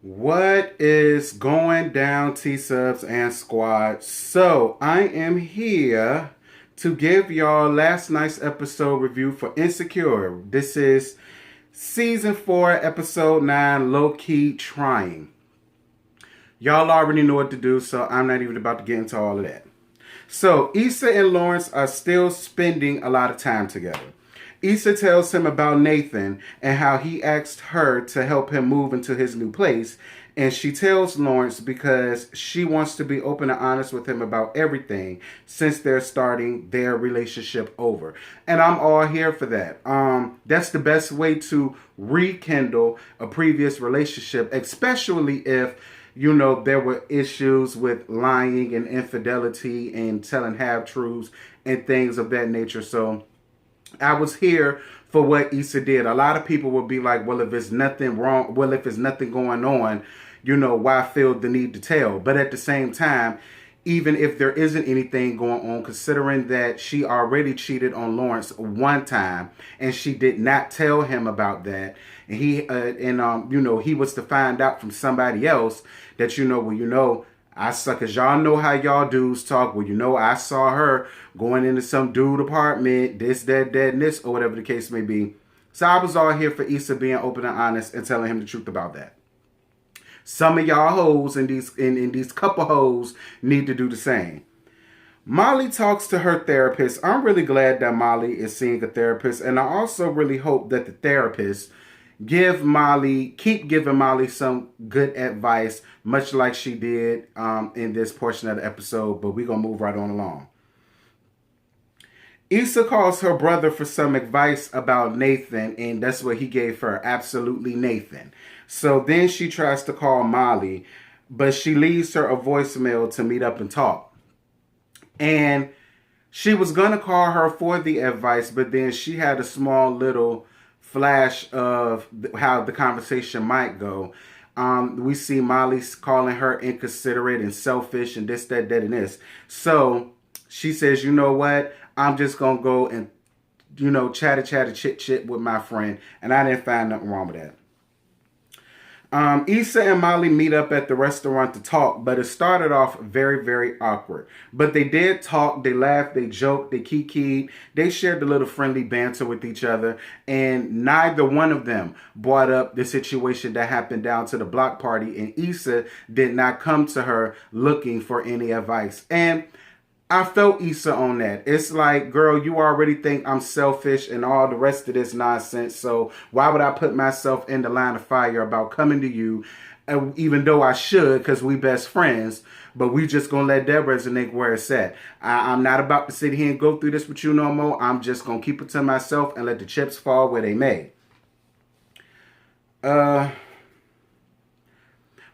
What is going down, T-Subs and Squad? So, I am here to give y'all last night's episode review for INSCURE. This is Season 4, Episode 9, Low-Key Trying. Y'all already know what to do, so I'm not even about to get into all of that. So, Issa and Lawrence are still spending a lot of time together. Issa tells him about Nathan and how he asked her to help him move into his new place. And she tells Lawrence because she wants to be open and honest with him about everything since they're starting their relationship over. And I'm all here for that. That's the best way to rekindle a previous relationship, especially if there were issues with lying and infidelity and telling half-truths and things of that nature. So I was here for what Issa did. A lot of people would be like, well, if there's nothing wrong, well, if there's nothing going on, why feel the need to tell? But at the same time, even if there isn't anything going on, considering that she already cheated on Lawrence one time and she did not tell him about that, and he was to find out from somebody else that, I suck, as y'all know how y'all dudes talk. Well, I saw her going into some dude apartment, this, that, and this, or whatever the case may be. So I was all here for Issa being open and honest and telling him the truth about that. Some of y'all hoes and these couple hoes need to do the same. Molly talks to her therapist. I'm really glad that Molly is seeing a therapist, and I also really hope that the therapist keep giving Molly some good advice, much like she did in this portion of the episode, but we're going to move right on along. Issa calls her brother for some advice about Nathan, and that's what he gave her, absolutely Nathan. So then she tries to call Molly, but she leaves her a voicemail to meet up and talk. And she was going to call her for the advice, but then she had a small little flash of how the conversation might go. We see Molly calling her inconsiderate and selfish and this, that, and this. So she says, you know what? I'm just going to go and, chatter, chit with my friend. And I didn't find nothing wrong with that. Issa and Molly meet up at the restaurant to talk, but it started off very, very awkward. But they did talk, they laughed, they joked, they kikied, they shared a little friendly banter with each other, and neither one of them brought up the situation that happened down to the block party, and Issa did not come to her looking for any advice. And I felt Issa on that. It's like, girl, you already think I'm selfish and all the rest of this nonsense. So why would I put myself in the line of fire about coming to you, even though I should, because we best friends, but we just going to let that resonate where it's at. I'm not about to sit here and go through this with you no more. I'm just going to keep it to myself and let the chips fall where they may.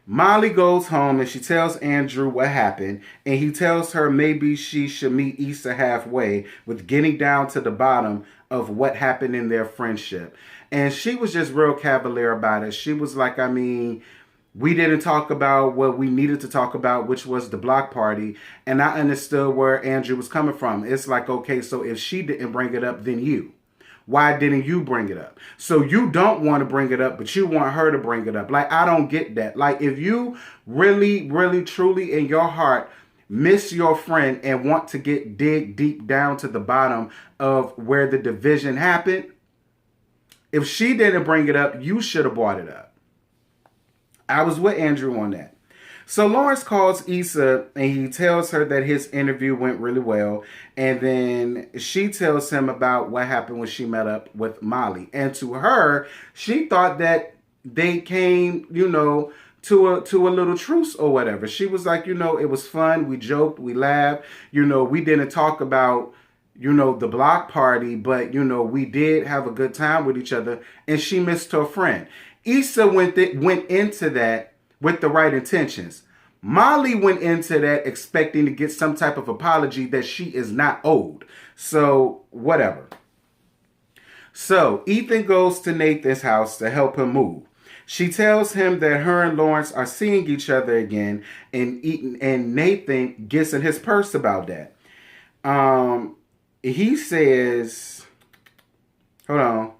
Molly goes home and she tells Andrew what happened, and he tells her maybe she should meet Issa halfway with getting down to the bottom of what happened in their friendship. And she was just real cavalier about it. She was like, we didn't talk about what we needed to talk about, which was the block party. And I understood where Andrew was coming from. It's like, okay, so if she didn't bring it up, then you. Why didn't you bring it up? So you don't want to bring it up, but you want her to bring it up. Like, I don't get that. Like, if you really, really, truly in your heart miss your friend and want to dig deep down to the bottom of where the division happened, if she didn't bring it up, you should have brought it up. I was with Andrew on that. So Lawrence calls Issa and he tells her that his interview went really well. And then she tells him about what happened when she met up with Molly. And to her, she thought that they came, to a little truce or whatever. She was like, it was fun. We joked, we laughed. We didn't talk about, the block party, but, we did have a good time with each other. And she missed her friend. Issa went into that with the right intentions. Molly went into that expecting to get some type of apology that she is not owed. So, whatever. So, Ethan goes to Nathan's house to help him move. She tells him that her and Lawrence are seeing each other again, and Nathan gets in his purse about that. He says, hold on.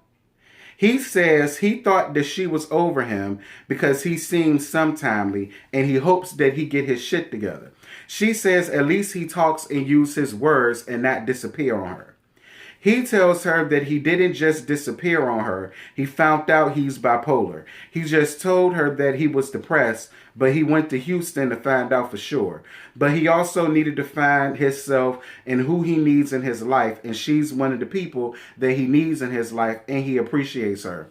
He says he thought that she was over him because he seems sometimely and he hopes that he get his shit together. She says at least he talks and use his words and not disappear on her. He tells her that he didn't just disappear on her. He found out he's bipolar. He just told her that he was depressed, but he went to Houston to find out for sure. But he also needed to find himself and who he needs in his life. And she's one of the people that he needs in his life, and he appreciates her.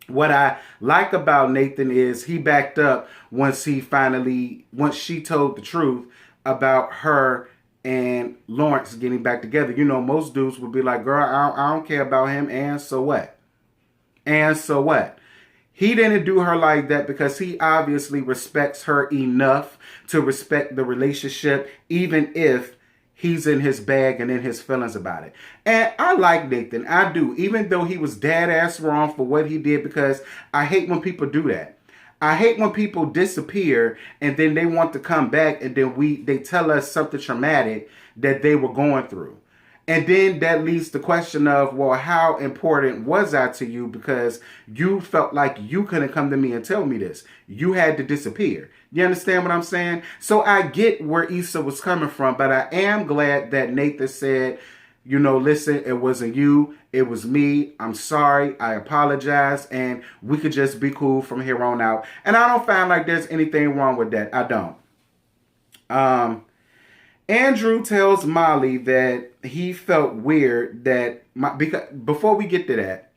What I like about Nathan is he backed up once she told the truth about her and Lawrence getting back together. You know, most dudes would be like, girl, I don't care about him, and so what? And so what? He didn't do her like that because he obviously respects her enough to respect the relationship, even if he's in his bag and in his feelings about it. And I like Nathan. I do. Even though he was dead ass wrong for what he did, because I hate when people do that. I hate when people disappear and then they want to come back and then they tell us something traumatic that they were going through. And then that leads to the question of, well, how important was I to you because you felt like you couldn't come to me and tell me this. You had to disappear. You understand what I'm saying? So I get where Issa was coming from, but I am glad that Nathan said, you know, listen, it wasn't you. It was me. I'm sorry. I apologize. And we could just be cool from here on out. And I don't find like there's anything wrong with that. I don't. Andrew tells Molly that he felt weird that, because before we get to that,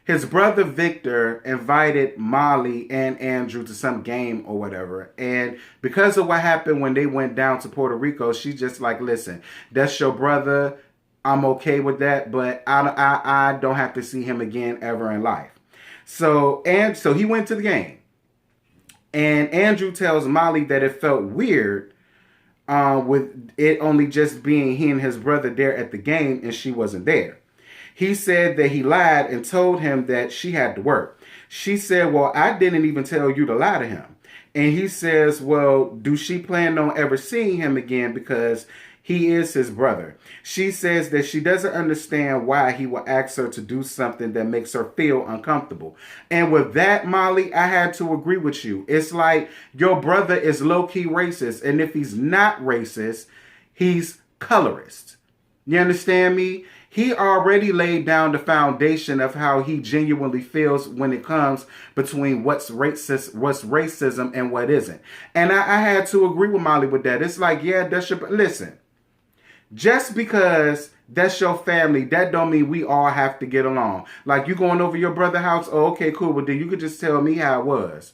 his brother Victor invited Molly and Andrew to some game or whatever. And because of what happened when they went down to Puerto Rico, she's just like, listen, that's your brother. I'm okay with that, but I don't have to see him again ever in life. So he went to the game. And Andrew tells Molly that it felt weird with it only just being he and his brother there at the game and she wasn't there. He said that he lied and told him that she had to work. She said, well, I didn't even tell you to lie to him. And he says, well, do she plan on ever seeing him again because he is his brother? She says that she doesn't understand why he will ask her to do something that makes her feel uncomfortable. And with that, Molly, I had to agree with you. It's like your brother is low-key racist. And if he's not racist, he's colorist. You understand me? He already laid down the foundation of how he genuinely feels when it comes between what's racism and what isn't. And I had to agree with Molly with that. It's like, yeah, that's your... Listen, just because that's your family, that don't mean we all have to get along. Like, you going over your brother's house? Oh, okay, cool. But then you could just tell me how it was.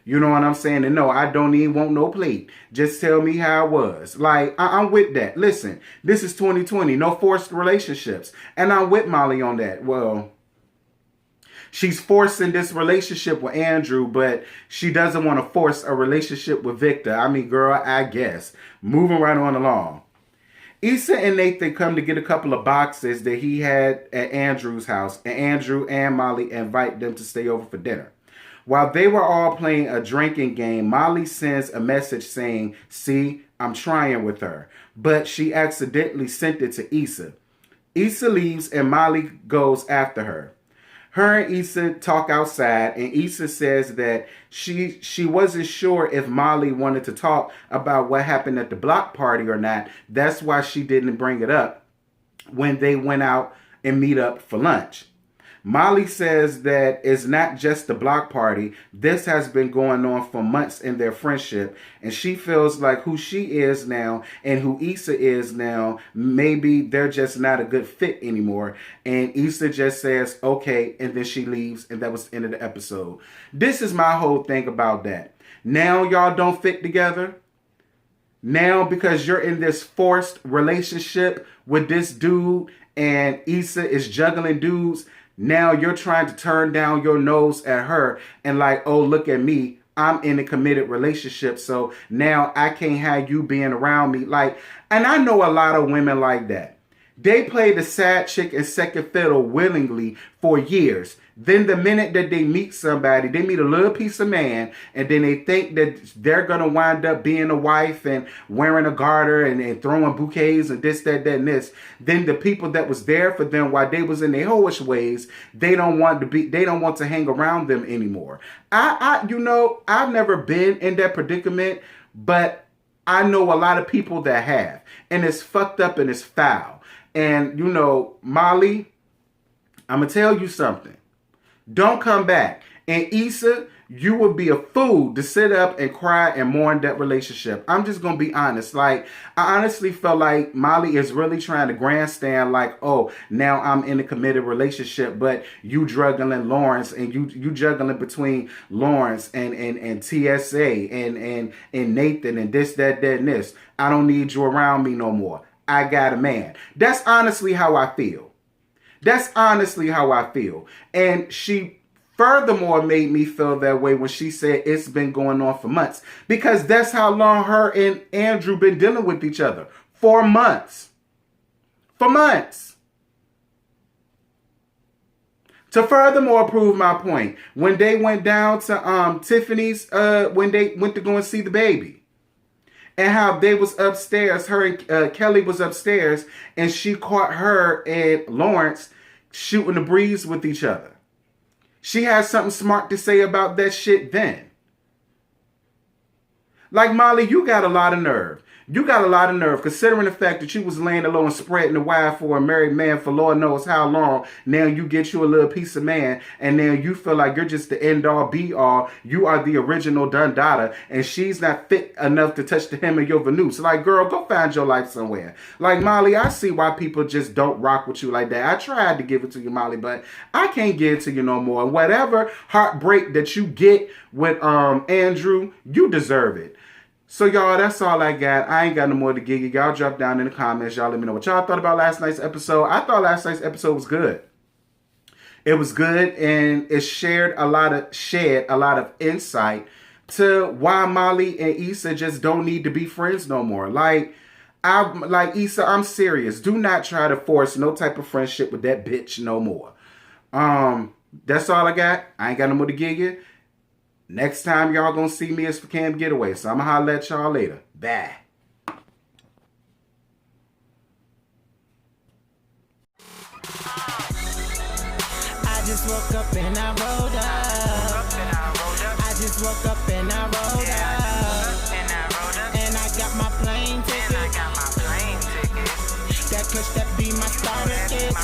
You know what I'm saying? And no, I don't even want no plate. Just tell me how it was. Like, I'm with that. Listen, this is 2020. No forced relationships. And I'm with Molly on that. Well, she's forcing this relationship with Andrew, but she doesn't want to force a relationship with Victor. I mean, girl, I guess. Moving right on along. Issa and Nathan come to get a couple of boxes that he had at Andrew's house. And Andrew and Molly invite them to stay over for dinner. While they were all playing a drinking game, Molly sends a message saying, see, I'm trying with her. But she accidentally sent it to Issa. Issa leaves and Molly goes after her. Her and Issa talk outside, and Issa says that she wasn't sure if Molly wanted to talk about what happened at the block party or not. That's why she didn't bring it up when they went out and meet up for lunch. Molly says that it's not just the block party. This has been going on for months in their friendship. And she feels like who she is now and who Issa is now, maybe they're just not a good fit anymore. And Issa just says, okay, and then she leaves. And that was the end of the episode. This is my whole thing about that. Now y'all don't fit together. Now because you're in this forced relationship with this dude and Issa is juggling dudes, now you're trying to turn down your nose at her and like, oh, look at me. I'm in a committed relationship. So now I can't have you being around me. Like, and I know a lot of women like that. They played the side chick and second fiddle willingly for years. Then the minute that they meet somebody, they meet a little piece of man, and then they think that they're going to wind up being a wife and wearing a garter and throwing bouquets and this, that, and this. Then the people that was there for them while they was in their hoish ways, they don't want to hang around them anymore. I've never been in that predicament, but I know a lot of people that have, and it's fucked up and it's foul. And Molly, I'm gonna tell you something. Don't come back. And Issa, you would be a fool to sit up and cry and mourn that relationship. I'm just going to be honest. Like, I honestly felt like Molly is really trying to grandstand like, oh, now I'm in a committed relationship, but you juggling Lawrence and you juggling between Lawrence and TSA and Nathan and this, that, and this. I don't need you around me no more. I got a man. That's honestly how I feel. That's honestly how I feel. And she furthermore made me feel that way when she said it's been going on for months. Because that's how long her and Andrew been dealing with each other. 4 months. For months. To furthermore prove my point, when they went down to Tiffany's, when they went to go and see the baby, and how they was upstairs, her and Kelly was upstairs, and she caught her and Lawrence shooting the breeze with each other. She had something smart to say about that shit then. Like, Molly, you got a lot of nerve. You got a lot of nerve, considering the fact that you was laying low and spreading the wire for a married man for Lord knows how long. Now you get you a little piece of man, and now you feel like you're just the end-all, be-all. You are the original Dundada, and she's not fit enough to touch the hem of your veneers. Like, girl, go find your life somewhere. Like, Molly, I see why people just don't rock with you like that. I tried to give it to you, Molly, but I can't give it to you no more. And whatever heartbreak that you get with Andrew, you deserve it. So, y'all, that's all I got. I ain't got no more to give you. Y'all drop down in the comments. Y'all let me know what y'all thought about last night's episode. I thought last night's episode was good. It was good, and it shed a lot of insight to why Molly and Issa just don't need to be friends no more. Like Issa, I'm serious. Do not try to force no type of friendship with that bitch no more. That's all I got. I ain't got no more to give you. Next time y'all gonna see me is for Cam Getaway. So I'm gonna holler at y'all later. Bye. I just woke up and I rolled up. I just woke up and I rolled up. And I got my plane ticket. That kush that be my starter kit.